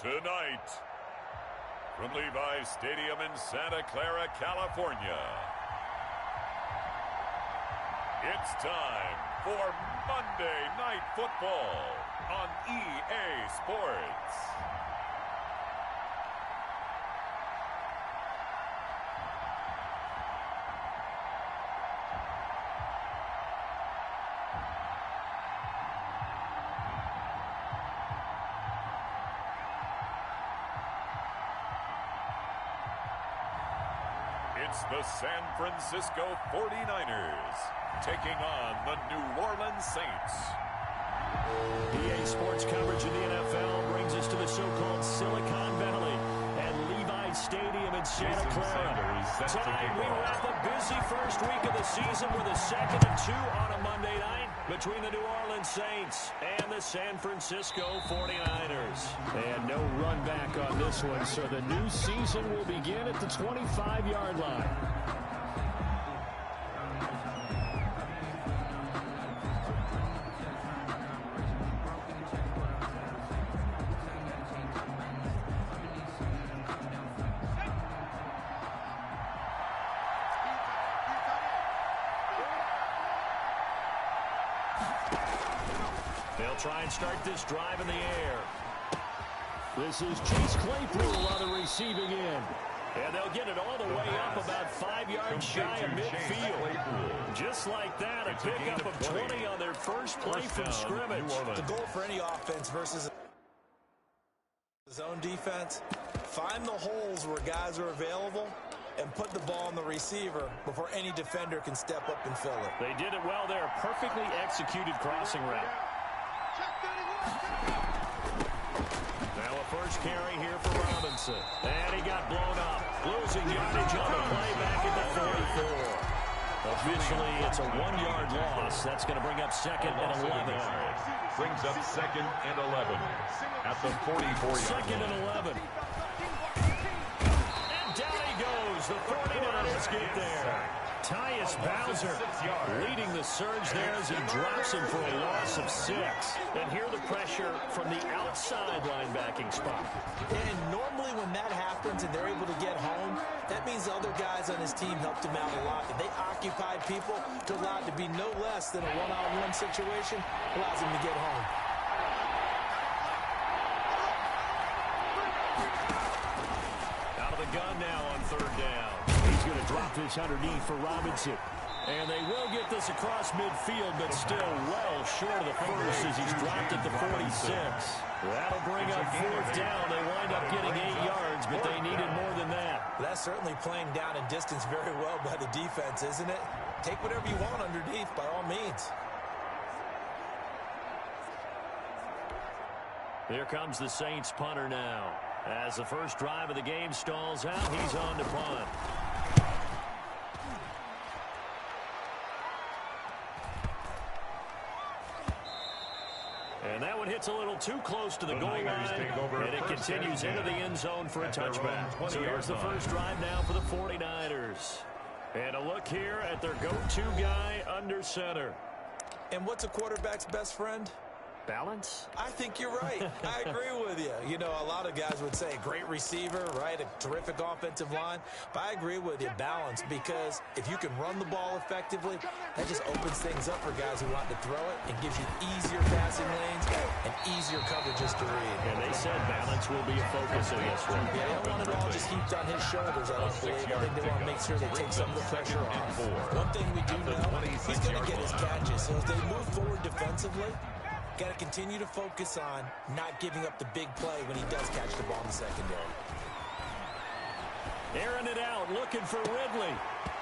Tonight, from Levi's Stadium in Santa Clara, California, it's time for Monday Night Football on EA Sports. It's the San Francisco 49ers taking on the New Orleans Saints. EA Sports coverage of the NFL brings us to the so-called Silicon Valley and Levi's Stadium in Santa Clara. Tonight we wrap a busy first week of the season with a 2nd and 2 on a Monday night between the New Orleans Saints and the San Francisco 49ers. And no run back on this one, so the new season will begin at the 25-yard line. They'll try and start this drive in the air. This is Chase Claypool on the receiving end. And they'll get it all the way up about 5 yards shy of midfield. Just like that, a pickup of 20 on their first play from scrimmage. The goal for any offense versus a zone defense, find the holes where guys are available and put the ball on the receiver before any defender can step up and fill it. They did it well there. Perfectly executed crossing route. Now a first carry here for Robinson. And he got blown up. Losing yardage on the play back at the 44. Officially, it's a 1-yard loss. That's going to bring up 2nd and 11. Brings up 2nd and 11 at the 44-yard line. 2nd and 11. And down he goes. The 49ers get there. Tyus Bowser leading the surge there as he drops him for a loss of 6. And here the pressure from the outside linebacking spot. And normally when that happens and they're able to get home, that means other guys on his team helped him out a lot. If they occupied people, they're allowed to be no less than a one-on-one situation, allows him to get home. Out of the gun now on 3rd down. He's going to drop this underneath for Robinson. And they will get this across midfield, but still well short of the first as he's dropped at the 46. That'll bring up 4th down. They wind up getting 8 yards, but they needed more than that. That's certainly playing down in distance very well by the defense, isn't it? Take whatever you want underneath by all means. Here comes the Saints punter now. As the first drive of the game stalls out, he's on to punt. And that one hits a little too close to the goal line, and it continues into the end zone for a touchback. So here's the first drive now for the 49ers. And a look here at their go-to guy under center. And what's a quarterback's best friend? Balance? I think you're right. I agree with you. You know, a lot of guys would say great receiver, right? A terrific offensive line. But I agree with you, balance, because if you can run the ball effectively, that just opens things up for guys who want to throw it and gives you easier passing lanes and easier coverages to read. And they said balance will be a focus in this one. Yeah, they don't want it all just heaped on his shoulders, I don't believe. I think they want to make sure they take some of the pressure off. One thing we do know, he's going to get his catches. So as they move forward defensively, got to continue to focus on not giving up the big play when he does catch the ball in the secondary. Airing it out, looking for Ridley.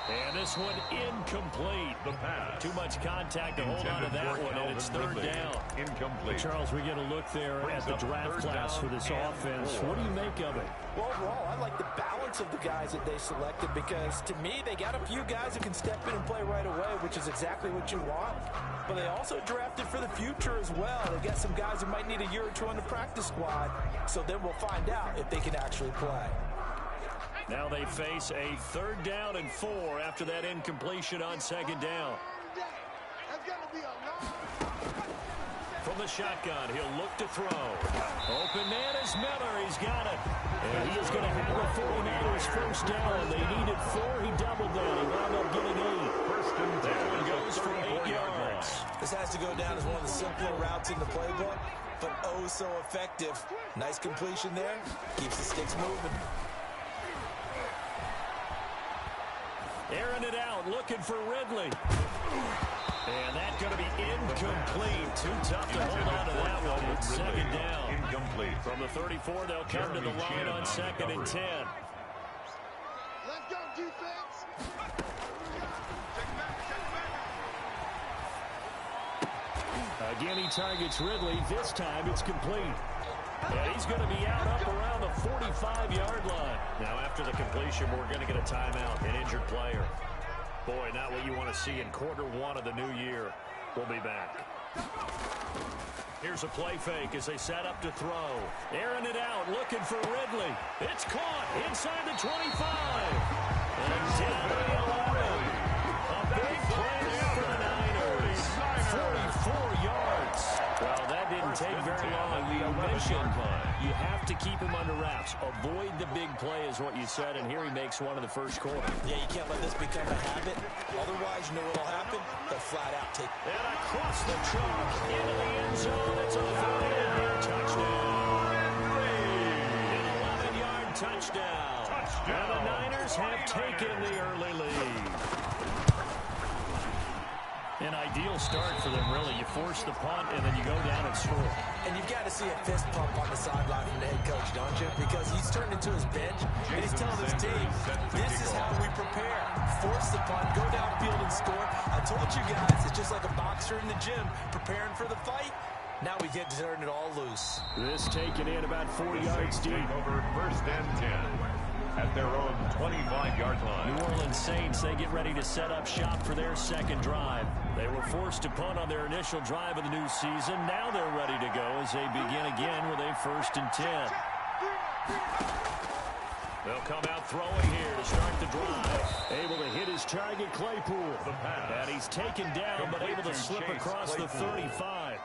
And this one incomplete. The pass. Too much contact to hold on to that one, and it's 3rd down. Incomplete. Charles, we get a look there at the draft class for this offense. What do you make of it? Well, overall, I like the balance of the guys that they selected because, to me, they got a few guys who can step in and play right away, which is exactly what you want. But they also drafted for the future as well. They got some guys who might need a year or two on the practice squad, so then we'll find out if they can actually play. Now they face a 3rd down and 4 after that incompletion on 2nd down. From the shotgun, he'll look to throw. Open man is Miller. He's got it. And he is going to have the 49ers first down. They needed 4. He doubled that. He wound up getting 8. First and 10. That one goes for 8 yards. This has to go down as one of the simpler routes in the playbook, but oh so effective. Nice completion there. Keeps the sticks moving. Airing it out, looking for Ridley. And that's going to be incomplete. Too tough to hold on to that one. It's second down. Incomplete. From the 34, they'll come to the line on second and 10. Let's go, defense. Again, he targets Ridley. This time, it's complete. And he's going to be out up around the 45-yard line. Now, after the completion, we're going to get a timeout, an injured player. Boy, not what you want to see in quarter 1 of the new year. We'll be back. Here's a play fake as they set up to throw. Airing it out, looking for Ridley. It's caught inside the 25. And down to the 11. A big play there for the Niners. 44 yards. Well, that didn't take very long. You mentioned you have to keep him under wraps. Avoid the big play is what you said, and here he makes one in the first quarter. Yeah, you can't let this become a habit. Otherwise, you know what will happen? They'll flat out take. And across the chalk into the end zone. It's a 38-yard touchdown. An 11-yard touchdown. And the Niners have taken the early lead. An ideal start for them, really. You force the punt, and then you go down and score. And you've got to see a fist pump on the sideline from the head coach, don't you? Because he's turned into his bench, and he's telling his team, this is how we prepare. Force the punt, go downfield and score. I told you guys, it's just like a boxer in the gym preparing for the fight. Now we get to turn it all loose. This taken in about 4 yards deep. Over first and 10. At their own 25-yard line. New Orleans Saints, they get ready to set up shop for their second drive. They were forced to punt on their initial drive of the new season. Now they're ready to go as they begin again with a first and 10. They'll come out throwing here to start the drive. Able to hit his target, Claypool. And he's taken down, but able to slip across the 35.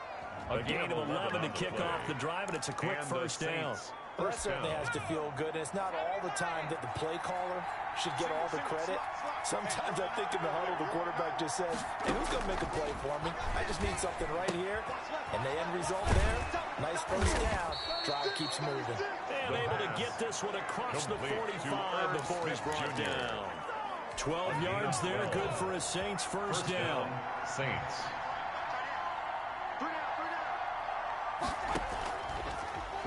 A gain of 11 to kick off the drive, and it's a quick first down. Well, that certainly has to feel good, and it's not all the time that the play caller should get all the credit. Sometimes I think in the huddle, the quarterback just says, hey, who's going to make a play for me? I just need something right here. And the end result there, nice first down. Drive keeps moving. And able to get this one across the 45 before he's brought down. 12 yards there, good for a Saints first down. Saints.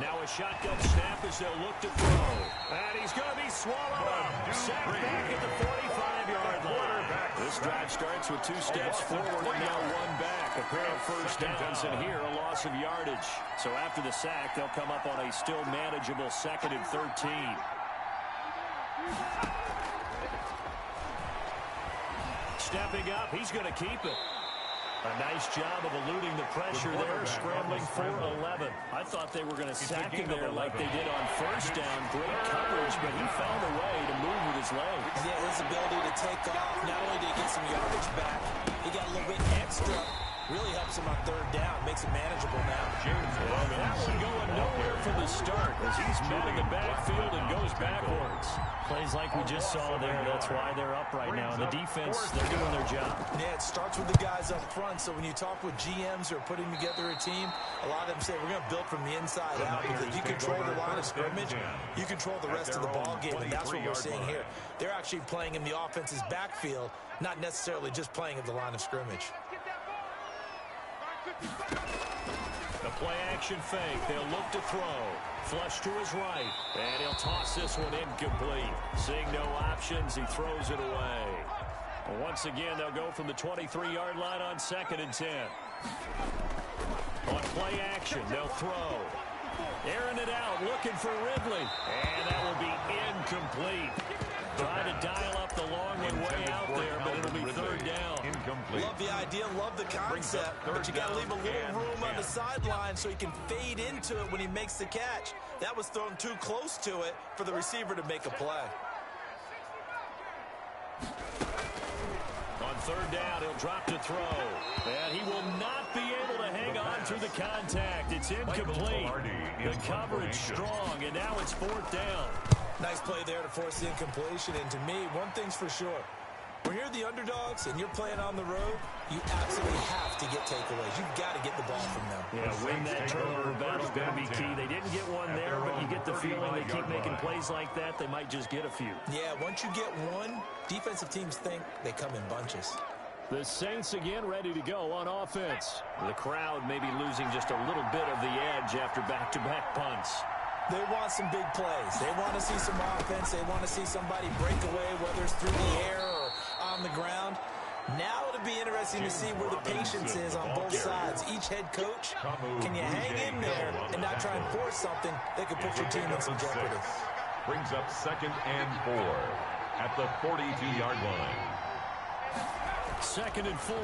Now a shotgun snap as they'll look to throw. And he's going to be swallowed up. Sacked back at the 45-yard line. This drive starts with 2 steps forward and now 1 back. A pair of first downs, and here a loss of yardage. So after the sack, they'll come up on a still manageable 2nd and 13. Stepping up, he's going to keep it. A nice job of eluding the pressure there, scrambling for 11. I thought they were going to sack him there like they did on first down. Great coverage, but he found a way to move with his legs. Yeah, his ability to take off, not only did he get some yardage back, he got a little bit extra. Really helps him on 3rd down, makes it manageable now. Well, that one going nowhere from the start as he's met in the backfield and goes backwards. Plays like we just saw there. That's why they're up right now. The defense, they're doing their job. Yeah, it starts with the guys up front. So when you talk with GMs who are putting together a team, a lot of them say we're going to build from the inside out because if you control the line of scrimmage, you control the rest of the ball game, and that's what we're seeing here. They're actually playing in the offense's backfield, not necessarily just playing at the line of scrimmage. The play-action fake. They'll look to throw. Flush to his right. And he'll toss this one incomplete. Seeing no options, he throws it away. Once again, they'll go from the 23-yard line on 2nd and 10. On play action, they'll throw. Airing it out, looking for Ridley. And that will be incomplete. Trying to dial up the long one way out there, but it'll be 3rd down. Incomplete. Love the idea, love the concept, but you got to leave a little room on the sideline so he can fade into it when he makes the catch. That was thrown too close to it for the receiver to make a play. On 3rd down, he'll drop to throw. And he will not be able to hang on going through the contact. It's incomplete. The coverage strong, and now it's 4th down. Nice play there to force the incompletion. And to me, one thing's for sure. When you're the underdogs and you're playing on the road, you absolutely have to get takeaways. You've got to get the ball from them. Yeah, win that turnover battle is going to be key. They didn't get one there, but you get the feeling they keep making plays like that, they might just get a few. Yeah, once you get one, defensive teams think they come in bunches. The Saints again ready to go on offense. The crowd may be losing just a little bit of the edge after back-to-back punts. They want some big plays. They want to see some offense. They want to see somebody break away, whether it's through the air or on the ground. Now it'll be interesting to see where the patience is on both sides. Each head coach, can you hang in there and not try and force something that could put your team in some jeopardy? Brings up 2nd and 4 at the 42-yard line. 2nd and 4.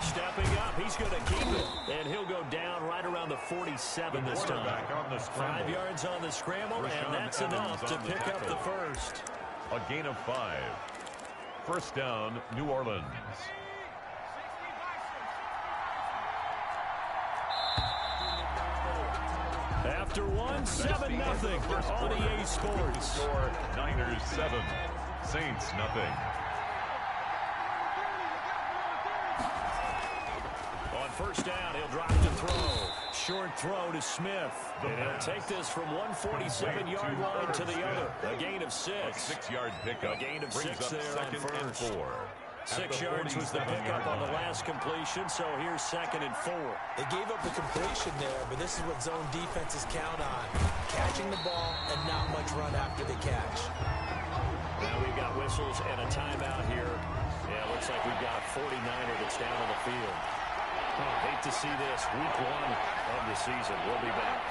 Stepping up, he's going to keep it. And he'll go down right around the 47 this time. 5 yards on the scramble, and that's enough to pick up the first. A gain of 5. 1st down, New Orleans. After one, 7-0 on EA Sports. Score Niners 7, Saints nothing. On 1st down, he'll drop to throw. Short throw to Smith. And he'll take this from 147-yard line to the other. A gain of 6. A 6-yard pickup. A gain of 6 there on 1st. 4. 6 yards was the pickup on the last completion, so here's 2nd and 4. They gave up the completion there, but this is what zone defenses count on. Catching the ball and not much run after the catch. Now we've got whistles and a timeout here. Yeah, looks like we've got a 49er that's down on the field. Oh, hate to see this. Week 1 of the season. We'll be back.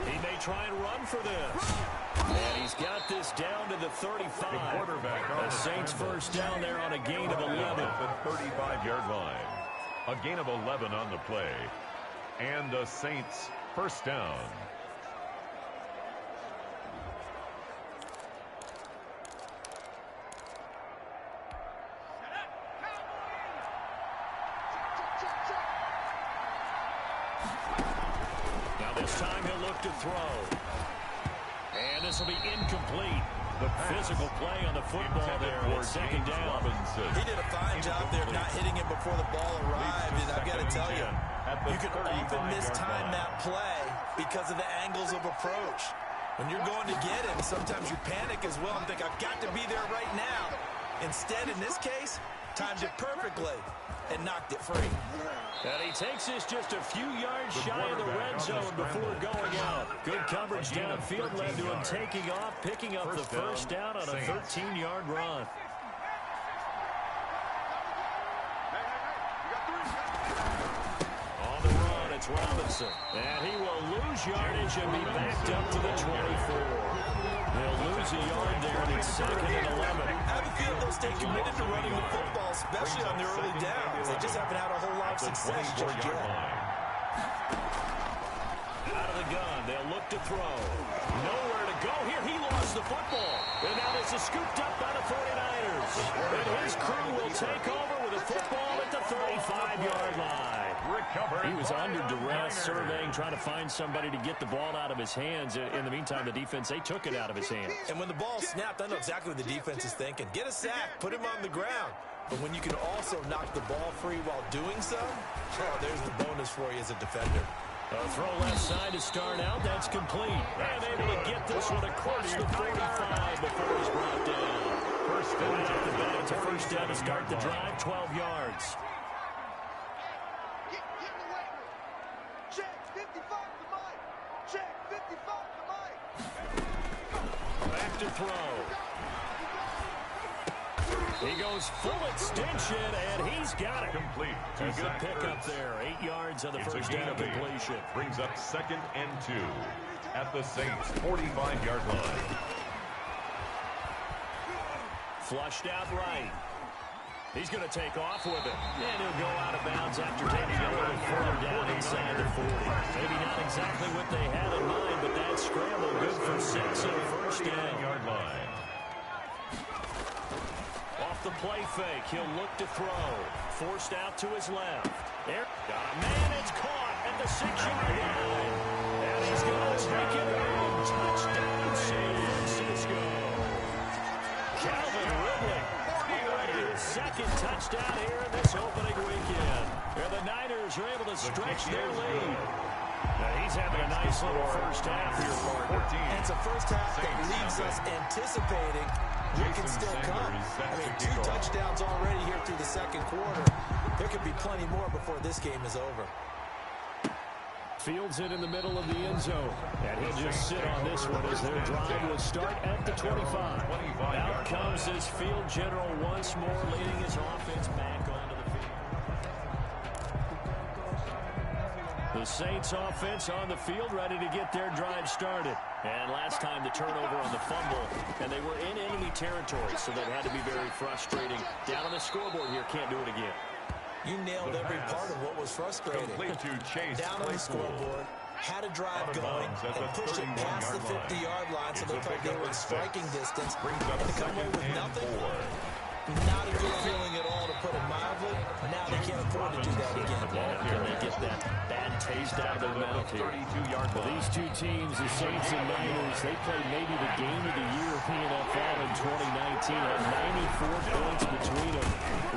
He may try and run for this. And he's got this down to the 35. The Saints 1st down there on a gain of 11. At the 35-yard line. A gain of 11 on the play. And the Saints 1st down. Time he'll look to throw. And this will be incomplete. The physical play on the football there on 2nd down. He did a fine job there not hitting it before the ball arrived. And I've got to tell you, you can often mistime that play because of the angles of approach. When you're going to get him, sometimes you panic as well and think, I've got to be there right now. Instead, in this case, timed it perfectly and knocked it free. And he takes this just a few yards shy of the red zone before going out. Good coverage downfield led to him taking off, picking up the 1st down on a 13-yard run. On the run, it's Robinson. And he will lose yardage and be backed up to the 24. They'll lose a yard there, and it's 2nd and 11. I have a feeling they'll stay committed to running the football, especially on the early downs. They just haven't had a whole lot of success just yet. Out of the gun, they'll look to throw. Nowhere to go here. He lost the football. And now this is scooped up by the 49ers. And his crew will take over with a football at the 35-yard line. He was under duress, surveying, trying to find somebody to get the ball out of his hands. In the meantime, the defense, they took it out of his hands. And when the ball snapped, I know exactly what the defense is thinking. Get a sack, put him on the ground. But when you can also knock the ball free while doing so, oh, there's the bonus for you as a defender. A throw left side to start out. That's complete. And able to get this one across the 45 before he's brought down. First down at the bat. It's a 1st down to start the drive, 12 yards. Get in the weight room. Check 55 to Mike. Check 55 to Mike. Back to throw. He goes full extension, and he's got it. Complete. A good pickup there. 8 yards on the 1st down completion. Brings up 2nd and 2 at the Saints' 45-yard line. Flushed out right. He's going to take off with it. And he'll go out of bounds after taking a little further down inside the 40. Maybe not exactly what they had in mind, but that scramble good for 6 and a 1st down. Yard line. Off the play fake, he'll look to throw. Forced out to his left. There, got a man, it's caught at the 6-yard line. And he's going to take it home. Touchdown, San Francisco. Calvin Ridley, his second touchdown here in this opening weekend. And the Niners are able to stretch their lead. Now he's having a nice little first half here, partner. And it's a first half that leaves us anticipating what can still come. I mean, 2 touchdowns already here through the second quarter. There could be plenty more before this game is over. Fields it in the middle of the end zone. And he'll just sit on this one as their drive will start at the 25. Out comes this field general once more, leading his offense back onto the field. The Saints offense on the field, ready to get their drive started. And last time the turnover on the fumble, and they were in enemy territory, so that had to be very frustrating. Down on the scoreboard here, can't do it again. You nailed every part of what was frustrating. Down on the scoreboard, had a drive going, and pushed it past the 50-yard line so they thought they were in striking distance, and to come away with nothing. Not a good feeling at all, to put it mildly. Now they can't afford to do that again. Can they get that bad taste out of their mouth here? Well, these two teams, the Saints and Niners, they played maybe the game of the year in the NFL in 2019. Had 94 points between them.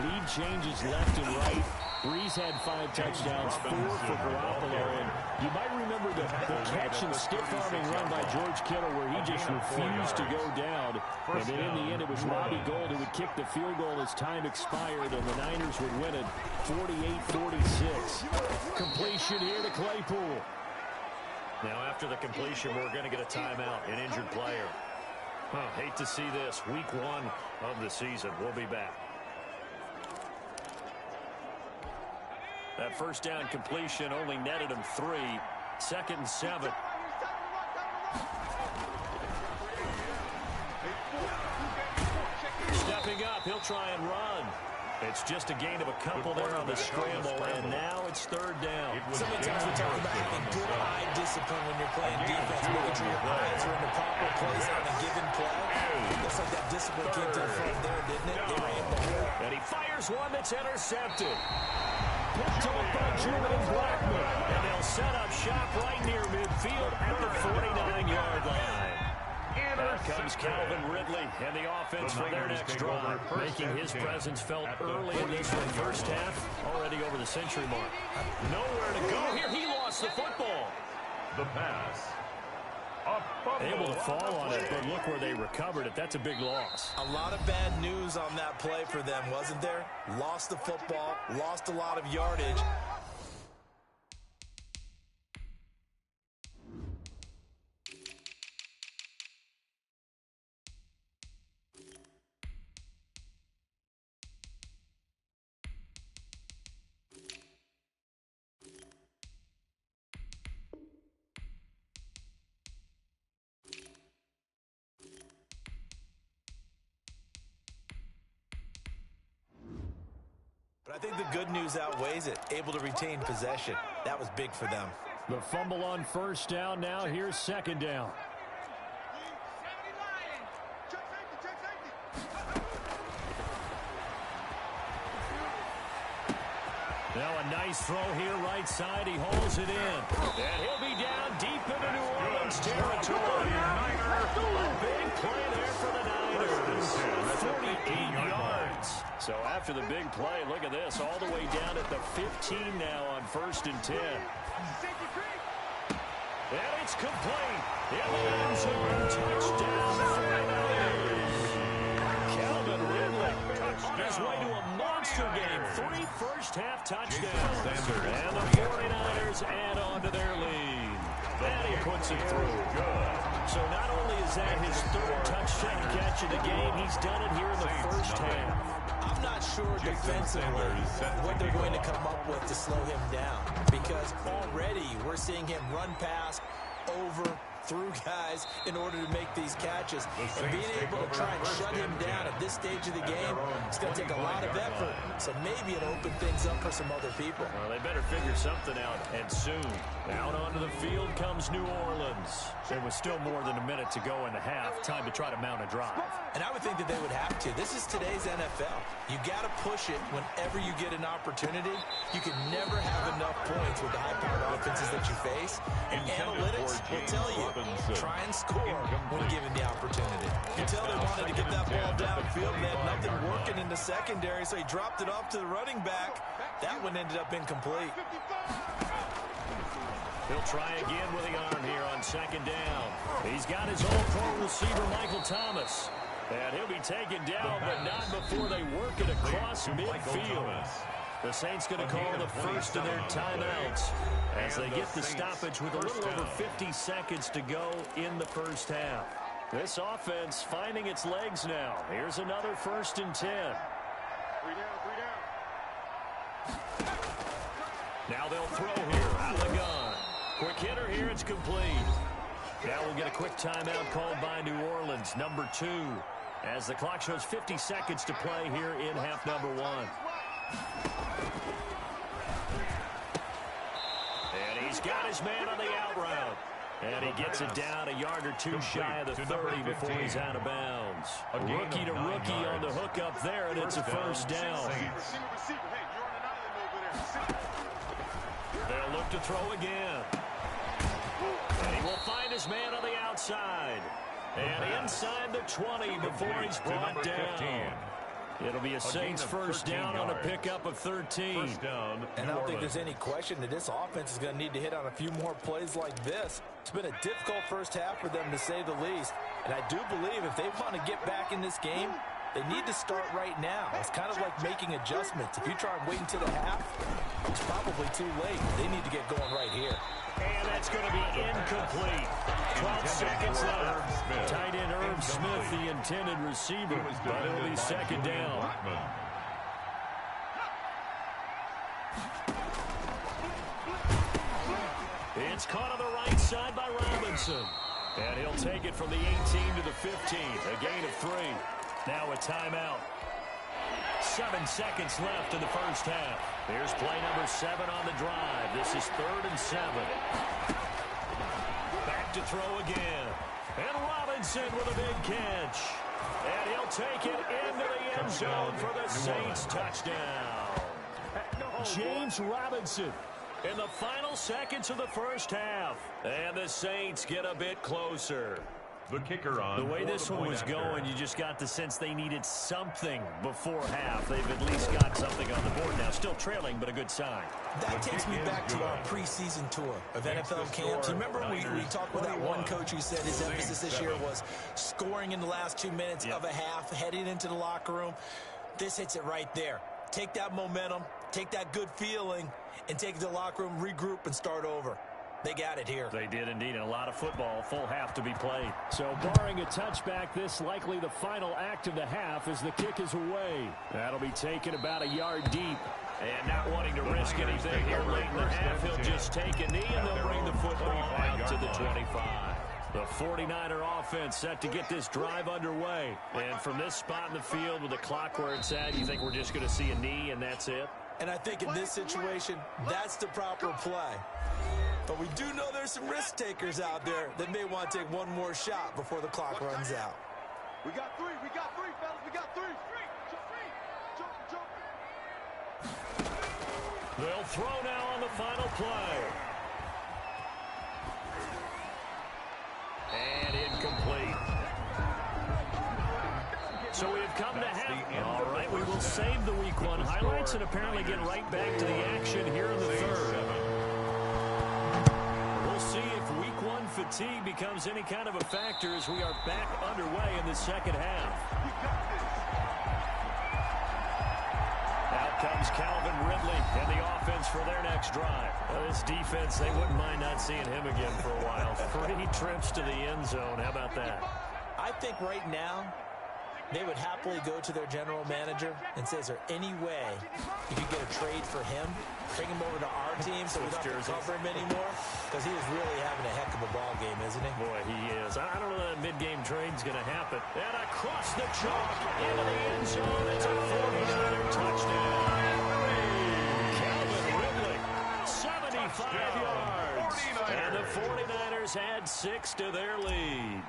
Lead changes left and right. Breeze had 5 touchdowns, 4 for Garoppolo. And you might remember the catch and stiff-arming run by George Kittle where he just refused to go down. And then in the end, it was Robbie Gould who would kick the field goal as time expired, and the Niners would win it 48-46. Completion here to Claypool. Now, after the completion, we're going to get a timeout, an injured player. Hate to see this. Week 1 of the season. We'll be back. That first down completion only netted him 3. 2nd and 7. Stepping up, he'll try and run. It's just a gain of a couple there on the scramble, and now it's 3rd down. So many times we talk about having good eye discipline when you're playing defense, making sure your eyes are in the proper place on a given play. Looks like that discipline came to the front there, didn't it? They ran the hole. And he fires one that's intercepted. Picked off by Julian Blackman. And they'll set up shop right near midfield at the 49-yard line. Out comes Calvin Ridley and the offense for their next drive, making his presence felt early in this one. First half, already over the century mark. Nowhere to go here. He lost the football. The pass. Able to fall on it, but look where they recovered it. That's a big loss. A lot of bad news on that play for them, wasn't there? Lost the football, lost a lot of yardage. But I think the good news outweighs it. Able to retain possession. That was big for them. The fumble on first down. Now here's 2nd down. Now a nice throw here right side. He holds it in. And he'll be down deep into New Orleans territory. A big play there for the Niners. 48 yards. So after the big play, look at this. All the way down at the 15 now on 1st and 10. And it's complete. In the end zone, touchdown 49ers. Calvin Ridley on his way to a monster game. 3 first-half touchdowns. And the 49ers add on to their lead. And he puts it through. So not only is that his 3rd touchdown catch of the game, he's done it here in the first half. I'm not sure defensively what they're going to come up with to slow him down, because already we're seeing him run past over through guys in order to make these catches. And being able to try and shut him down at this stage of the game, it's going to take a lot of effort. So maybe it'll open things up for some other people. Well, they better figure something out, and soon. Out onto the field comes New Orleans. There was still more than a minute to go in the half. Time to try to mount a drive. And I would think that they would have to. This is today's NFL. You got to push it whenever you get an opportunity. You can never have enough points with the high-powered offenses that you face. And analytics will tell you, try and score when given the opportunity. You can tell they wanted to get that ball downfield. They had nothing working in the secondary, so he dropped it off to the running back. That one ended up incomplete. He'll try again with the arm here on second down. He's got his all-pro receiver, Michael Thomas. And he'll be taken down, but not before they work it across midfield. The Saints going to call the first of their timeouts as they get the stoppage with a little over 50 seconds to go in the first half. This offense finding its legs now. Here's another 1st and 10. 3 down, 3 down. Now they'll throw here out of the gun. Quick hitter here, it's complete. Now we'll get a quick timeout called by New Orleans, number 2, as the clock shows 50 seconds to play here in half number 1. And he's got his man on the out route. And he gets it down a yard or two shy of the 30 before he's out of bounds. Rookie to rookie on the hook up there, and it's a first down. They'll look to throw again. And he will find his man on the outside. And inside the 20 before he's brought down. It'll be a Saints first down on a pickup of 13. And I don't think there's any question that this offense is going to need to hit on a few more plays like this. It's been a difficult first half for them, to say the least. And I do believe if they want to get back in this game, they need to start right now. It's kind of like making adjustments. If you try and wait until the half, it's probably too late. They need to get going right here. And that's going to be incomplete. 12 seconds left. Tight end Irv Smith, the intended receiver, but it'll be second down. It's caught on the right side by Robinson. And he'll take it from the 18 to the 15, a gain of 3. Now a timeout. 7 seconds left in the first half. Here's play number 7 on the drive. This is 3rd and 7. Back to throw again. And Robinson with a big catch. And he'll take it into the end zone for the Saints touchdown. James Robinson in the final seconds of the first half. And the Saints get a bit closer. The kicker on. The way this one was going, you just got the sense they needed something before half. They've at least got something on the board now. Still trailing, but a good sign. That takes me back to our preseason tour of NFL camps. Remember we talked with that one coach who said his emphasis this year was scoring in the last 2 minutes of a half, heading into the locker room. This hits it right there. Take that momentum, take that good feeling, and take it to the locker room, regroup, and start over. They got it here. They did indeed, and a lot of football, full half to be played. So barring a touchback, this likely the final act of the half as the kick is away. That'll be taken about a yard deep. And not wanting to risk anything here late in the half, he'll just take a knee and they'll bring the football out to the 25. The 49er offense set to get this drive underway. And from this spot in the field with the clock where it's at, you think we're just going to see a knee and that's it? And I think in this situation, that's the proper play. But we do know there's some risk takers out there that may want to take one more shot before the clock runs out. We got 3, fellas, we got 3. Jump. They'll throw now on the final play. And incomplete. So we have come to half. All right, we will save the Week 1 highlights and apparently get right back to the action here in the third. We'll see if Week 1 fatigue becomes any kind of a factor as we are back underway in the second half. Out comes Calvin Ridley and the offense for their next drive. Well, this defense, they wouldn't mind not seeing him again for a while. 3 trips to the end zone. How about that? I think right now, they would happily go to their general manager and say, is there any way you could get a trade for him, bring him over to our team so we don't have to cover him anymore? Because he is really having a heck of a ball game, isn't he? Boy, he is. I don't know that mid-game trade's going to happen. And across the chalk into the end zone. It's a 49er touchdown. Calvin Ridley, 75 yards. And the 49ers add 6 to their lead.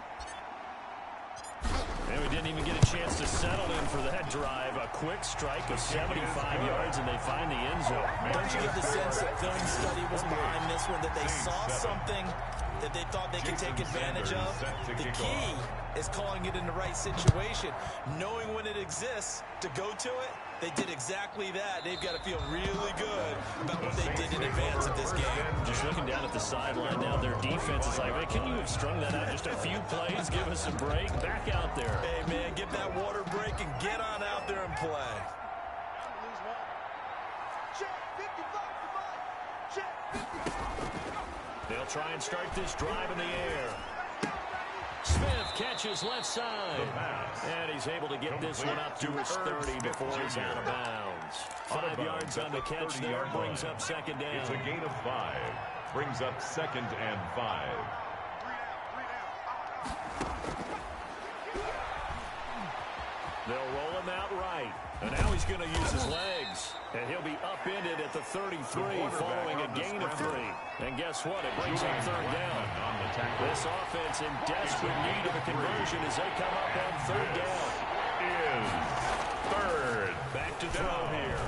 And we didn't even get a chance to settle in for that drive. A quick strike of 75 yards, and they find the end zone. Don't you get the sense that film study was behind this one, that they saw something that they thought they could take advantage of? The key is calling it in the right situation, knowing when it exists to go to it. They did exactly that. They've got to feel really good about what they did in advance of this game. Just looking down at the sideline now, their defense is like, man, can you have strung that out just a few plays? Give us a break. Back out there. Hey, man, get that water break and get on out there and play. Check 55 to Mike. Check 55. They'll try and start this drive in the air. Smith catches left side. And he's able to get this one up to his 30 before he's out of bounds. 5 yards on the catch there, brings up second down. It's a gain of 5. Brings up 2nd and 5. They'll roll him out right. And now he's going to use his legs. And he'll be upended at the 33 following a gain of 3. And guess what? It brings up third down. This offense in desperate need of a conversion as they come up on third down. Is third. Back to throw here.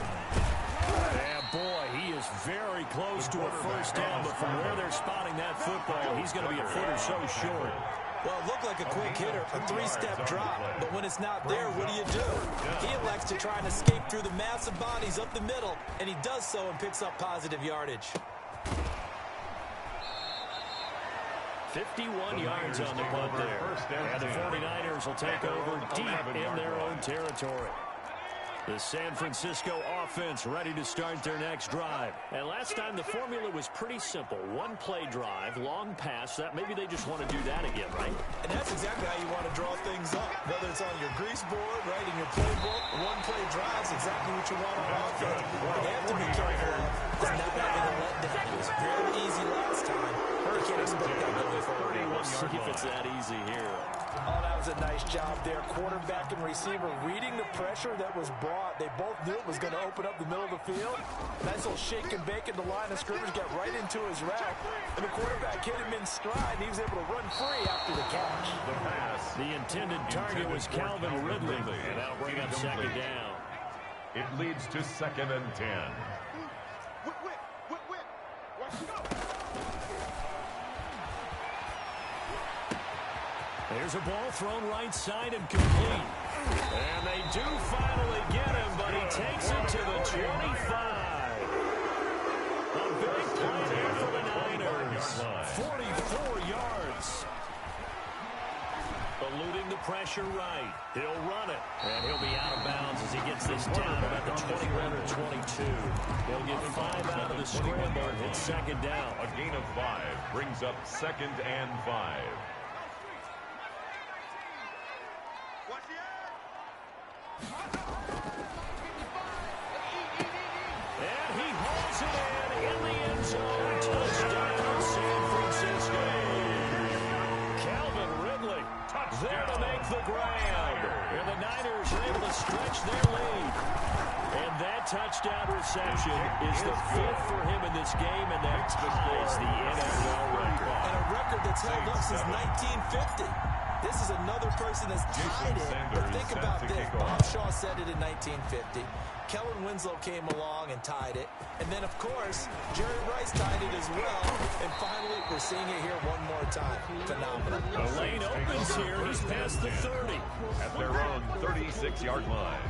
And boy, he is very close to a first down. But from where they're spotting that football, he's going to be a foot or so short. Well, it looked like a quick hitter, a 3-step drop. But when it's not there, what do? He elects to try and escape through the massive bodies up the middle, and he does so and picks up positive yardage. 51 yards on the punt there. And the 49ers will take over deep in their own territory. The San Francisco offense ready to start their next drive. And last time the formula was pretty simple. One-play drive, long pass. That maybe they just want to do that again, right? And that's exactly how you want to draw things up. Whether it's on your grease board, right, in your playbook, one-play drive is exactly what you want on offense. They have to be careful of not having a letdown. It was very easy last time. You can't expect that going forward. We'll see if it's that easy here. Oh, that was a nice job there. Quarterback and receiver reading the pressure that was brought. They both knew it was going to open up the middle of the field. Nice little shake and bake at the line of scrimmage, got right into his route. And the quarterback hit him in stride, and he was able to run free after the catch. The intended target was Calvin Ridley, and that'll bring up second down. It leads to 2nd and 10. There's a ball thrown right side and complete. And they do finally get him, but he takes it to the 25. A big play there for the Niners. 44 yards. Eluding the pressure right. He'll run it. And he'll be out of bounds as he gets this down about the 21 or 22. He'll get 5 out of the scramble and hit second down. A gain of 5 brings up 2nd and 5. And he hauls it in the end zone. Touchdown, San Francisco. Calvin Ridley there to make the grab. And the Niners are able to stretch their lead. And that touchdown reception is the 5th for him in this game, and that ties the NFL record. And a record that's held up since 1950. This is another person that's tied it. But think about this. Bob Shaw said it in 1950. Kellen Winslow came along and tied it. And then, of course, Jerry Rice tied it as well. And finally, we're seeing it here one more time. Phenomenal. The lane opens here. He's past the 30. At their own 36-yard line.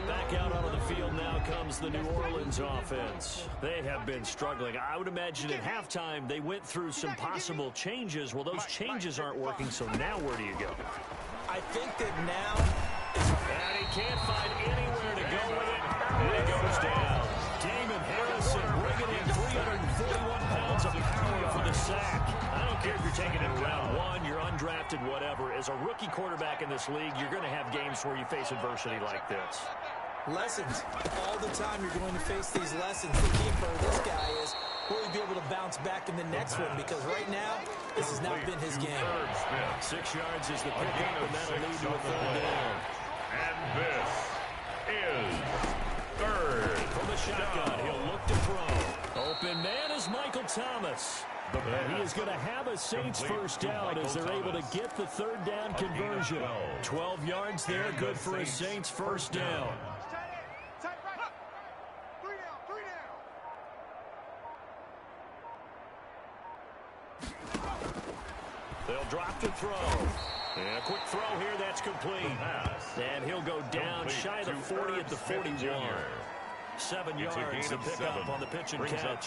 Back out onto the field now comes the New Orleans offense. They have been struggling. I would imagine at halftime they went through some possible changes. Well, those changes aren't working, so now where do you go? I think that now is... And he can't find anywhere to go with it. And it goes down. Damon Harrison bringing in 341 pounds of power for the sack. I don't care if you're taking it in round one, you're undrafted, whatever. As a rookie quarterback in this league, you're going to have games where you face adversity like this. Lessons. All the time you're going to face these lessons. The key for this guy is, will he be able to bounce back in the next one? Because right now, this has not been his game. 6 yards is the pickup, and that'll lead to a third down. And this is third. From the shotgun, he'll look to throw. Open man is Michael Thomas. And he is going to have a Saints first down as they're able to get the third down conversion. 12 yards there, good for a Saints first down. They'll drop to throw. And a quick throw here, that's complete. And he'll go down shy of the 40 at the 41. 7 yards to pick up on the pitch and catch.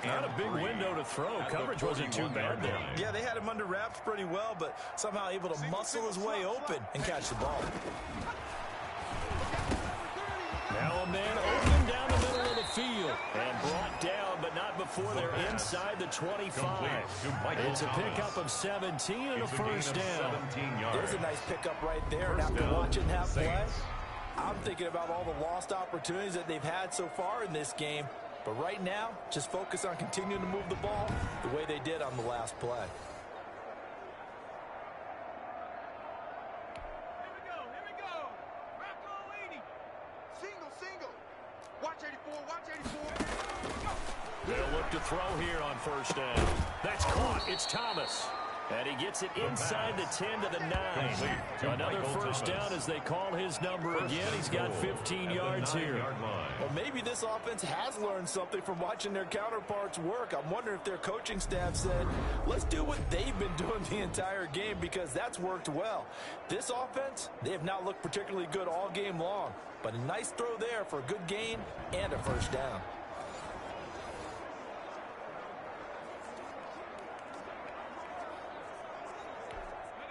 Not a big window to throw. Coverage wasn't too bad there. Yeah, they had him under wraps pretty well, but somehow able to muscle his way open and catch the ball. Now a man open down the middle of the field and brought down, but not before they're inside the 25. It's a pickup of 17 and a first down. There's a nice pickup right there. And after watching that play, I'm thinking about all the lost opportunities that they've had so far in this game. But right now, just focus on continuing to move the ball the way they did on the last play. They'll look to throw here on first down. That's caught. It's Thomas. And he gets it inside the 10 to the 9. Another first down as they call his number again. He's got 15 yards here. Well, maybe this offense has learned something from watching their counterparts work. I'm wondering if their coaching staff said, let's do what they've been doing the entire game, because that's worked well. This offense, they have not looked particularly good all game long. But a nice throw there for a good gain and a first down.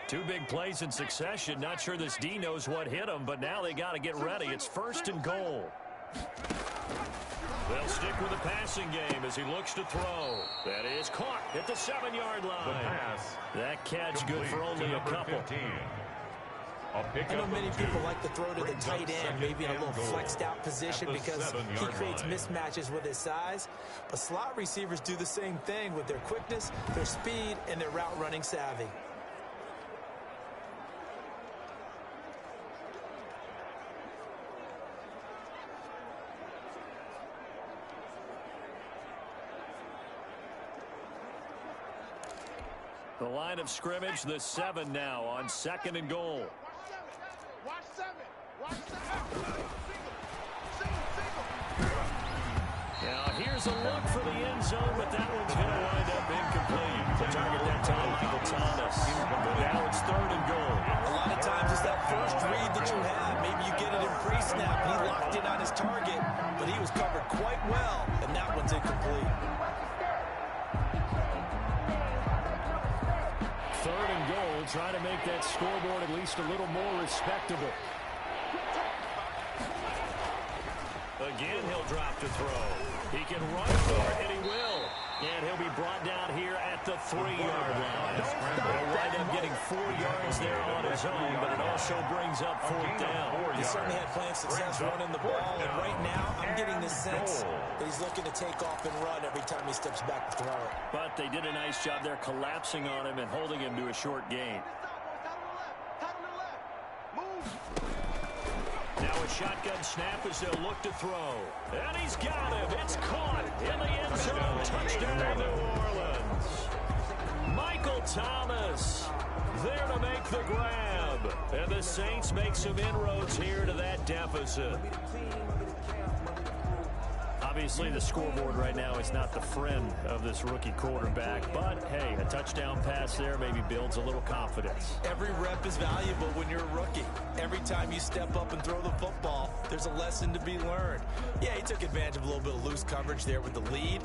Two big plays in succession. Not sure this D knows what hit him, but now they got to get ready. It's first and goal. They'll stick with the passing game as he looks to throw. That is caught at the 7-yard line. That catch good for only a couple. I know many people like to throw to the tight end, maybe in a little flexed out position because he creates mismatches with his size. But slot receivers do the same thing with their quickness, their speed, and their route running savvy. The line of scrimmage, the 7 now on 2nd and goal. Watch 7. Now here's a look for the end zone, but that one's going to wind up incomplete. The target that time, Michael Thomas. But now it's 3rd and goal. A lot of times it's that first read that you have. Maybe you get it in pre-snap, and he locked in on his target, but he was covered quite well, and that one's incomplete. 3rd and goal, trying to make that scoreboard at least a little more respectable. Again, he'll drop to throw. He can run for it, and he will. And he'll be brought down here at the 3-yard line. He'll wind up getting 4 yards there on his own, but it also brings up 4th down. He certainly had plenty of success running the ball, and right now I'm getting the sense that he's looking to take off and run every time he steps back to throw it. But they did a nice job there collapsing on him and holding him to a short gain. Now a shotgun snap as they'll look to throw. And he's got him. It's caught in the end zone. Touchdown, New Orleans. Michael Thomas there to make the grab. And the Saints make some inroads here to that deficit. Obviously, the scoreboard right now is not the friend of this rookie quarterback. But, hey, a touchdown pass there maybe builds a little confidence. Every rep is valuable when you're a rookie. Every time you step up and throw the football, there's a lesson to be learned. Yeah, he took advantage of a little bit of loose coverage there with the lead.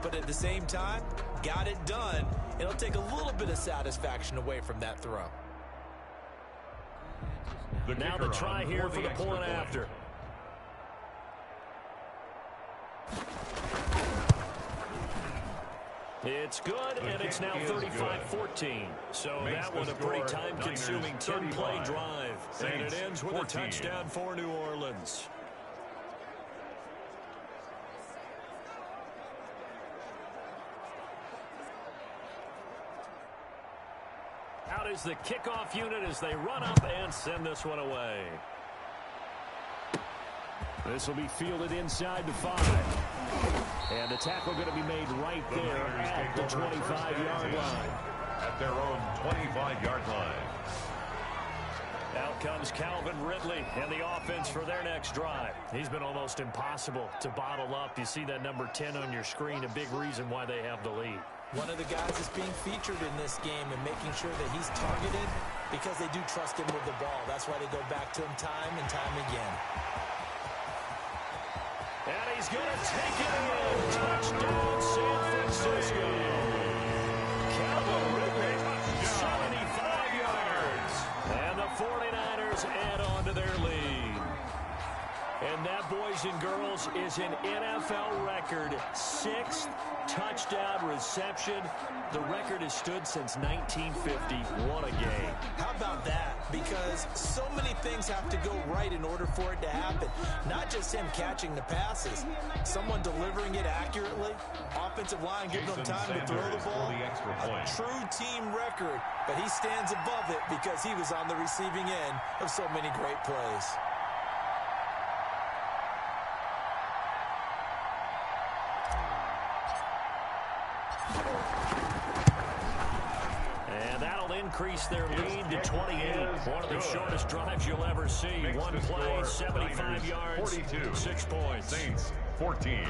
But at the same time, got it done. It'll take a little bit of satisfaction away from that throw. Now the try here for the point after. It's good, and it's now 35-14. So that was a pretty time-consuming 10-play drive. And it ends with a touchdown for New Orleans. Out is the kickoff unit as they run up and send this one away. This will be fielded inside the 5. And the tackle going to be made right there at the 25-yard line. At their own 25-yard line. Out comes Calvin Ridley and the offense for their next drive. He's been almost impossible to bottle up. You see that number 10 on your screen, a big reason why they have the lead. One of the guys that's being featured in this game and making sure that he's targeted because they do trust him with the ball. That's why they go back to him time and time again. And he's going to take it in. Touchdown, San Francisco. Calvin Ridley, 75 yards. And the 49ers add on to their lead. And that, boys and girls, is an NFL record 6th touchdown reception. The record has stood since 1950. What a game. How about that? Because so many things have to go right in order for it to happen. Not just him catching the passes. Someone delivering it accurately. Offensive line giving them time to throw the ball. A true team record. But he stands above it because he was on the receiving end of so many great plays. Increase their lead to 28. One of the shortest drives you'll ever see. One play, 75 yards, 6 points. Saints, 14.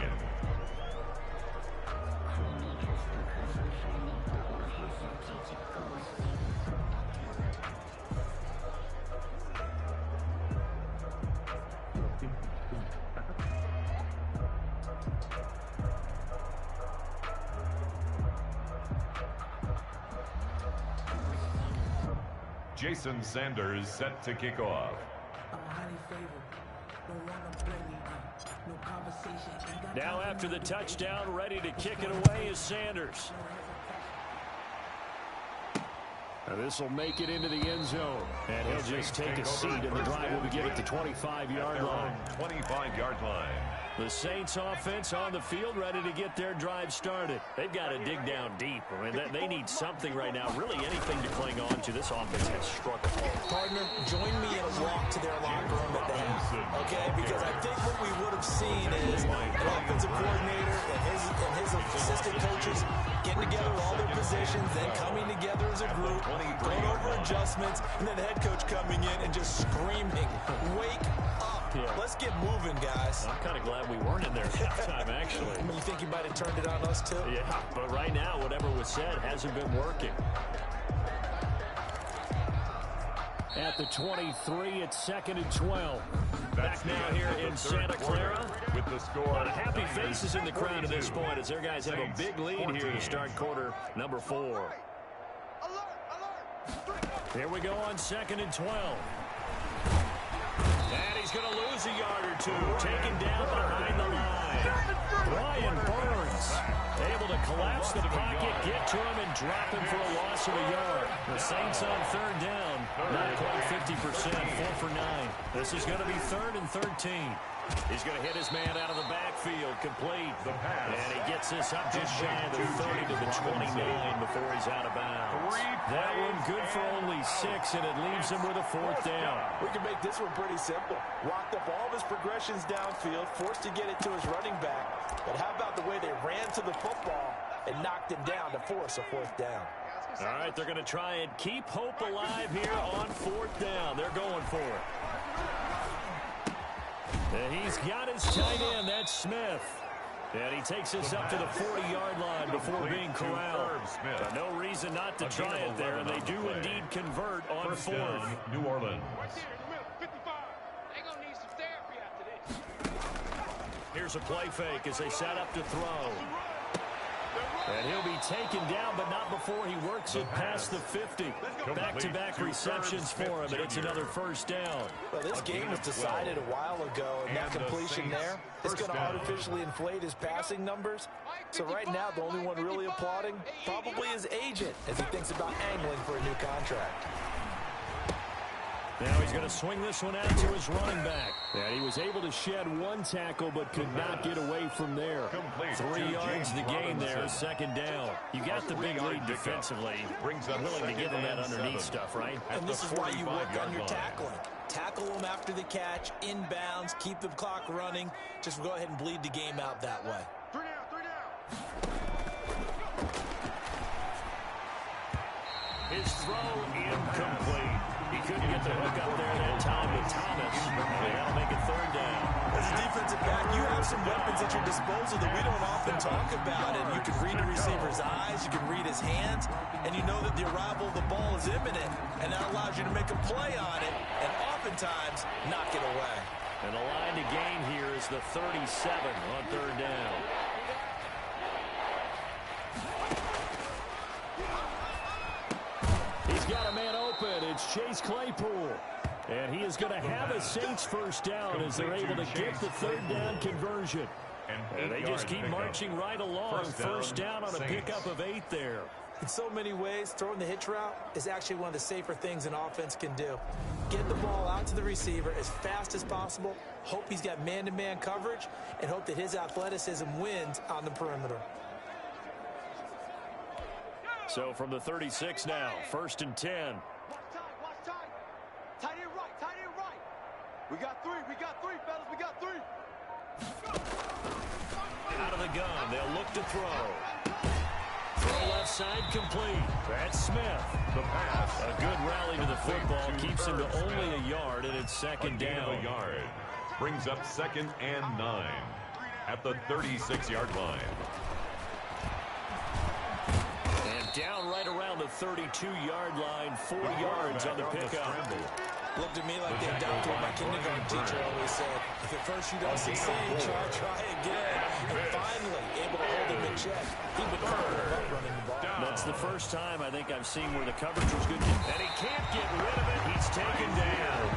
Jason Sanders set to kick off. Now after the touchdown, ready to kick it away is Sanders. This will make it into the end zone. And he'll just take a seat, and the drive will begin at the 25-yard line. 25-yard line. The Saints offense on the field ready to get their drive started. They've got to dig down deep. I mean, they need something right now, really anything to cling on to. This offense has struggled. Partner, join me in a walk to their locker room at the half, okay? Because I think what we would have seen is an offensive coordinator and his assistant coaches getting together all their positions, then coming together as a group, going over adjustments, and then the head coach coming in and just screaming, wake up. Yeah. Let's get moving, guys. I'm kind of glad we weren't in there at halftime, actually. You think you might have turned it on us, too? Yeah, but right now, whatever was said hasn't been working. At the 23, it's 2nd and 12. Back now here in Santa Clara. With the score. A lot of happy faces in the crowd at this point as their guys have a big lead here to start quarter number 4. Here we go on 2nd and 12. And he's going to lose a yard or two. Taken down behind the line. Brian Burns able to collapse the pocket, get to him, and drop him for a loss of a yard. The Saints on 3rd down. Not quite 50%. 4 for 9. This is going to be 3rd and 13. He's going to hit his man out of the backfield, complete. The pass. And he gets this up just shy of the 30 to the 29 before he's out of bounds. That one good for only 6, and it leaves him with a 4th down. We can make this one pretty simple. Walked up all of his progressions downfield, forced to get it to his running back. But how about the way they ran to the football and knocked him down to force a 4th down? All right, they're going to try and keep hope alive here on 4th down. They're going for it. And he's got his tight end. That's Smith. And he takes us up to the 40-yard line before being corralled. No reason not to try it there, and they do indeed convert on 4th. New Orleans. Here's a play fake as they set up to throw. And he'll be taken down, but not before he works it past the 50. Back-to-back receptions for him, and it's another first down. Well, this game was decided a while ago, and that completion there is going to artificially inflate his passing numbers. So right now, the only one really applauding probably his agent as he thinks about angling for a new contract. Now he's going to swing this one out to his running back. And he was able to shed one tackle but could not get away from there. 3 yards the gain there, second down. You got the big lead defensively. Willing to give him that underneath stuff, right? And this is why you work on your tackling. Tackle them after the catch, inbounds, keep the clock running. Just go ahead and bleed the game out that way. 3 down, 3 down. His throw incomplete. He couldn't get the hook up there that time with Thomas. They got to make it third down. As a defensive back, you have some weapons at your disposal that we don't often talk about. And you can read the receiver's eyes, you can read his hands, and you know that the arrival of the ball is imminent. And that allows you to make a play on it and oftentimes knock it away. And the line to gain here is the 37 on third down. He's got a man open. It's Chase Claypool. And he is going to have a Saints first down as they're able to get the third down conversion. And they just keep marching right along. First down on a pickup of 8 there. In so many ways, throwing the hitch route is actually one of the safer things an offense can do. Get the ball out to the receiver as fast as possible, hope he's got man-to-man coverage, and hope that his athleticism wins on the perimeter. So from the 36 now, first and 10. Watch time. Tight end right. We got three, fellas, we got 3. Out of the gun, they'll look to throw. Throw left side complete. That's Smith. The pass. A good rally to the football keeps him to only a yard, and it's second down. A yard. Brings up 2nd and 9 at the 36-yard line. Down right around the 32-yard line, 4 yards on the pickup. Looked to me like they adopted what my kindergarten teacher always said. If at first you don't succeed, try again. And finally, able to hold him in check. He would running the ball. That's the first time I think I've seen where the coverage was good. And he can't get rid of it. He's taken down.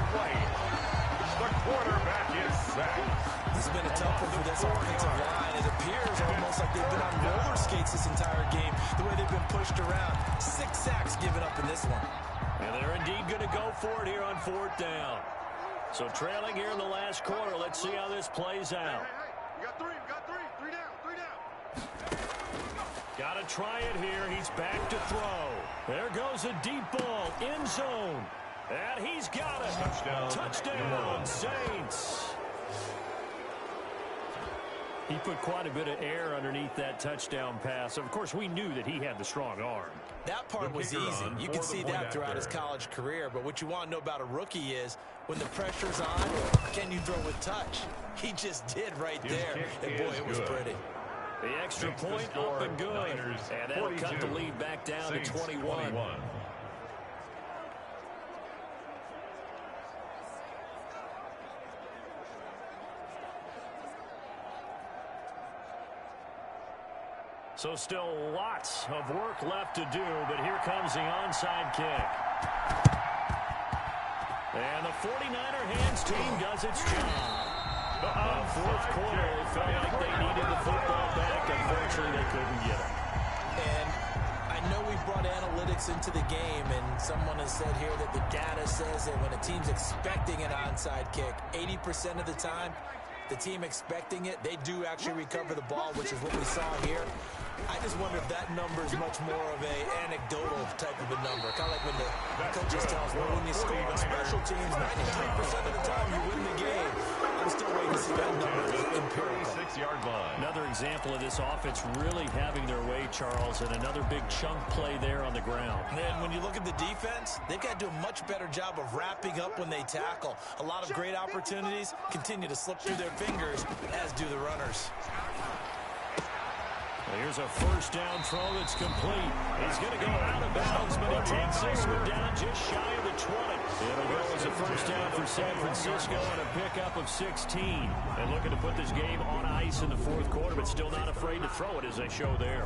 The quarterback is sacked. This has been a tough one for this offensive line. It appears almost like they've been on roller skates this entire game, the way they've been pushed around. 6 sacks given up in this one. And they're indeed going to go for it here on 4th down. So trailing here in the last quarter. Let's see how this plays out. We got 3. 3 down. Got to try it here. He's back to throw. There goes a deep ball. End zone. And he's got it. Touchdown, Saints. He put quite a bit of air underneath that touchdown pass. Of course, we knew that he had the strong arm. That part was easy. You can see that throughout his college career. But what you want to know about a rookie is when the pressure's on, can you throw with touch? He just did right there. And boy, it was pretty. The extra point up and good. And that'll cut the lead back down to 21. So still lots of work left to do, but here comes the onside kick. And the 49er hands team does its job. Fourth quarter, it felt like they needed the football back. Unfortunately, they couldn't get it. And I know we've brought analytics into the game, and someone has said here that the data says that when a team's expecting an onside kick, 80% of the time, the team expecting it, they do actually recover the ball, which is what we saw here. I just wonder if that number is much more of a anecdotal type of a number. Kind of like when the coaches tell us, well, when you score on special teams, 93% of the time you win the game. I'm still waiting to see that number empirical. 6-yard line. Another example of this offense really having their way, Charles, and another big chunk play there on the ground. And when you look at the defense, they've got to do a much better job of wrapping up when they tackle. A lot of great opportunities continue to slip through their fingers, as do the runners. Here's a first down throw that's complete. He's going to go out of bounds, but he takes this one down just shy of the 20. It'll go as a first first down for San Francisco and a pickup of 16. And looking to put this game on ice in the fourth quarter, but still not afraid to throw it as they show there.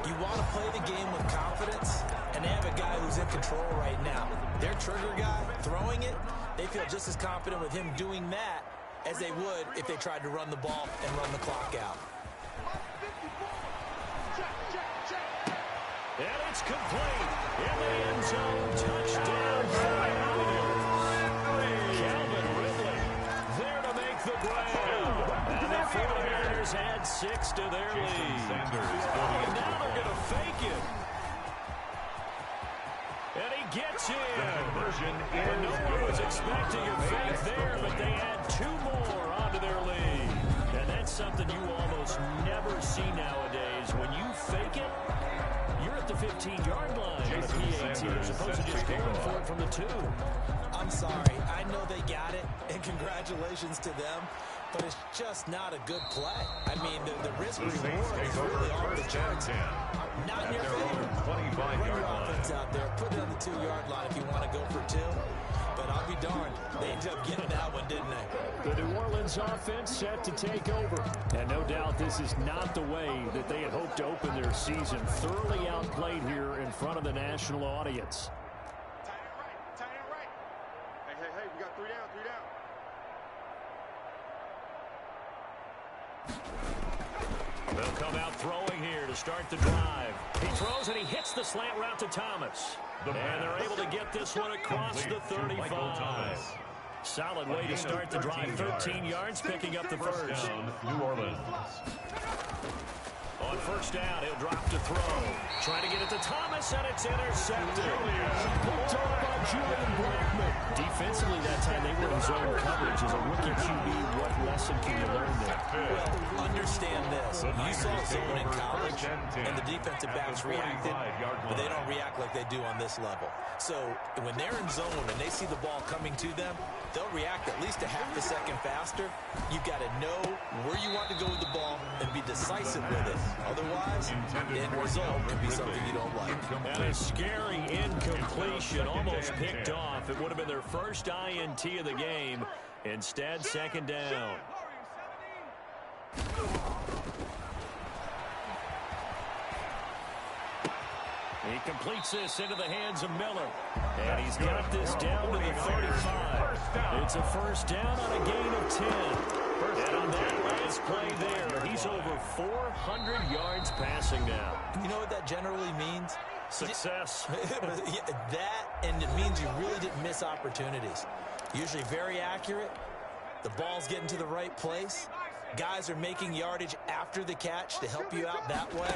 You want to play the game with confidence, and they have a guy who's in control right now. Their trigger guy, throwing it, they feel just as confident with him doing that as they would if they tried to run the ball and run the clock out. And it's complete. In the end zone, touchdown. Calvin Ridley there to make the grab. And the 49ers add 6 to their lead. Now they're going to fake it. And he gets in. No one was expecting a fake there, but they add 2 more onto their lead. And that's something you almost never see nowadays. When you fake it, you're at the 15-yard line on a PAT as opposed to just going for it from the 2. I'm sorry. I know they got it, and congratulations to them, but it's just not a good play. I mean, the risk reward is really off the charts. Not in your favor. Run your offense out there. Put it on the 2-yard line if you want to go for 2. But I'll be darned. They ended up getting that one, didn't they? The New Orleans offense set to take over. And no doubt this is not the way that they had hoped to open their season. Thoroughly outplayed here in front of the national audience. Tight end right. Hey, we got 3 down, 3 down. They'll come out throwing here to start the drive. He throws and he hits the slant route to Thomas. And they're able to get this one across the 35. Solid way to start the drive. 13 yards, picking up the first. New Orleans. On first down, he'll drop to throw. Trying to get it to Thomas, and it's intercepted. Picked up by Julian Blackman. Defensively that time, they were in zone coverage. As a rookie QB, what lesson can you learn there? Well, understand this. You saw zone in college, and the defensive backs reacted, but they don't react like they do on this level. So when they're in zone and they see the ball coming to them, they'll react at least a half a second faster. You've got to know where you want to go with the ball and be decisive with it. Otherwise, the end result can be something you don't like. And a scary incompletion, almost picked off. It would have been their first INT of the game. Instead, second down. He completes this into the hands of Miller. And he's got this down to the 35. It's a first down on a gain of 10. And on that last play there, he's over 400 yards passing now. You know what that generally means? Success. That, and it means you really didn't miss opportunities. Usually very accurate. The ball's getting to the right place. Guys are making yardage after the catch to help you out that way.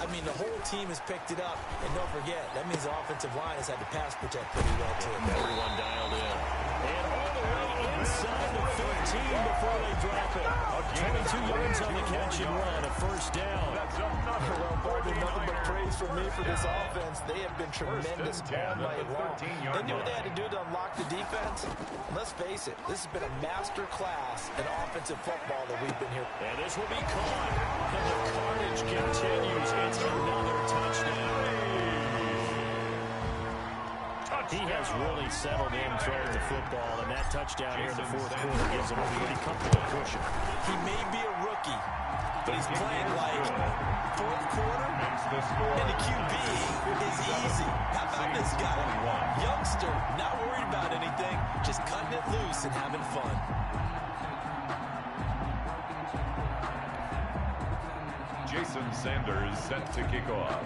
I mean, the whole team has picked it up. And don't forget, that means the offensive line has had to pass protect pretty well, too. Everyone dialed in. And all the way inside the 15 before they drop it. 22 yards on the catch and run. A first down. Well, Barber, nothing but praise for me for this offense. They have been tremendous all night long. They knew what they had to do to unlock the defense. And let's face it, this has been a master class in offensive football that we've been here. And this will be caught. And the carnage continues. It's another touchdown. He has really settled in throwing the football, and that touchdown here in the fourth quarter gives him a pretty comfortable cushion. He may be a rookie, but he's playing like fourth quarter, and the QB is easy. How about this guy? Youngster, not worried about anything, just cutting it loose and having fun. Jason Sanders set to kick off.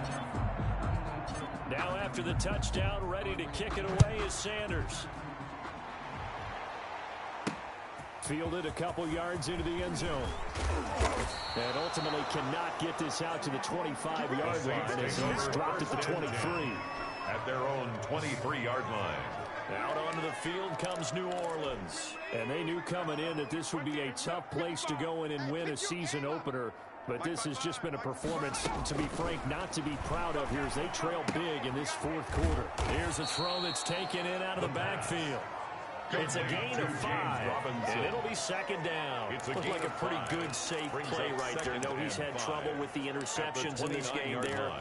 Now after the touchdown, ready to kick it away is Sanders. Fielded a couple yards into the end zone. And ultimately cannot get this out to the 25-yard line as he's dropped at the 23. At their own 23-yard line. Out onto the field comes New Orleans. And they knew coming in that this would be a tough place to go in and win a season opener. But this has just been a performance, to be frank, not to be proud of here as they trail big in this fourth quarter. Here's a throw that's taken in out of the backfield. It's a gain of 5, and it'll be second down. Looks like a pretty good, safe play right there. No, he's had trouble with the interceptions in this game there.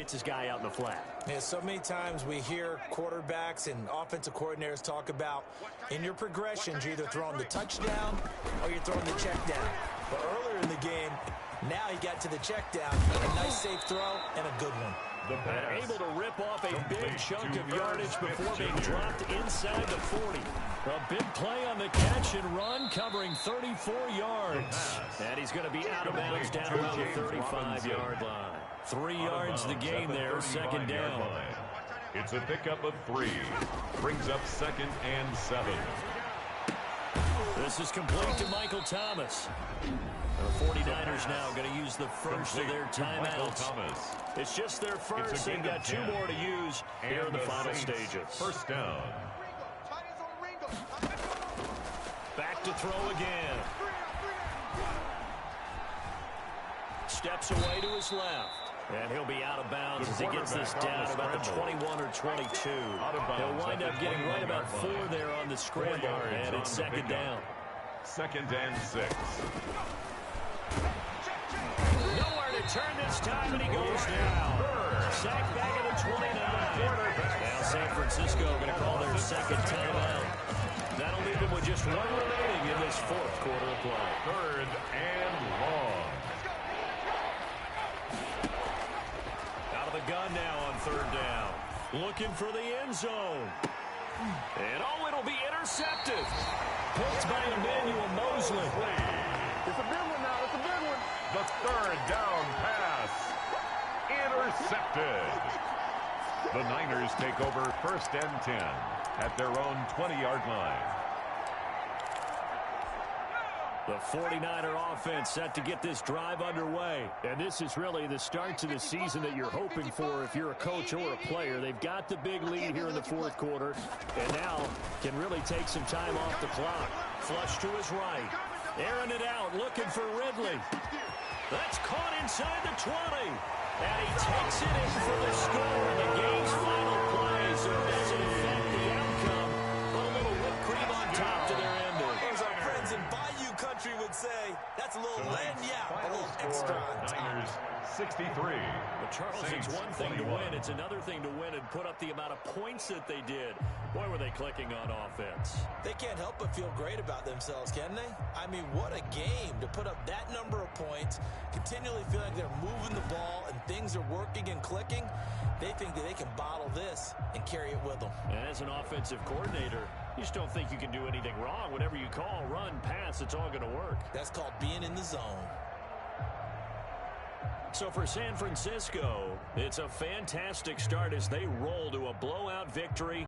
hits his guy out in the flat. Yeah, so many times we hear quarterbacks and offensive coordinators talk about in your progressions, you're either throwing the touchdown or you're throwing the check down. But earlier in the game, now he got to the check down, a nice safe throw and a good one. And able to rip off a big chunk of yardage before being dropped inside the 40. A big play on the catch and run, covering 34 yards. And he's going to be out of bounds down around the 35-yard line. 3 yards the gain there, second down. It's a pickup of 3. Brings up 2nd and 7. This is complete to Michael Thomas. The 49ers now going to use the first of their timeouts. It's just their first. They've got 2 more to use here in the final stages. First down. Back to throw again. Steps away to his left. And he'll be out of bounds as he gets this down about the 21 or 22. He'll wind up getting right about 4 there on the scramble, and it's second down. 2nd and 6. Nowhere to turn this time, and he goes down. Sacked back at the 29. Now San Francisco going to call their second timeout. That'll leave them with just 1 remaining in this 4th quarter of play. 3rd and long. Out of the gun now on 3rd down. Looking for the end zone. And it'll be intercepted. Picked by Emmanuel Mosley. It's a big one now. It's a big one. The 3rd down pass. Intercepted. The Niners take over 1st and 10 at their own 20-yard line. The 49er offense set to get this drive underway. And this is really the start to the season that you're hoping for if you're a coach or a player. They've got the big lead here in the 4th quarter, and now can really take some time off the clock. Flush to his right. Airing it out, looking for Ridley. That's caught inside the 20. And he takes it in for the score in the game's final play. So it doesn't affect the outcome, but a little whipped cream on top to their ending. As our friends in Bayou Country would say, that's a little a little extra on top. Niners 63. But Charles, it's one thing to win. It's another thing to win and put up the amount of points that they did. Boy, were they clicking on offense. They can't help but feel great about themselves, can they? I mean, what a game to put up that number of points, continually feeling like they're moving the ball and things are working and clicking. They think that they can bottle this and carry it with them. And as an offensive coordinator, you just don't think you can do anything wrong. Whatever you call, run, pass, it's all going to work. That's called being in the zone. So for San Francisco, it's a fantastic start as they roll to a blowout victory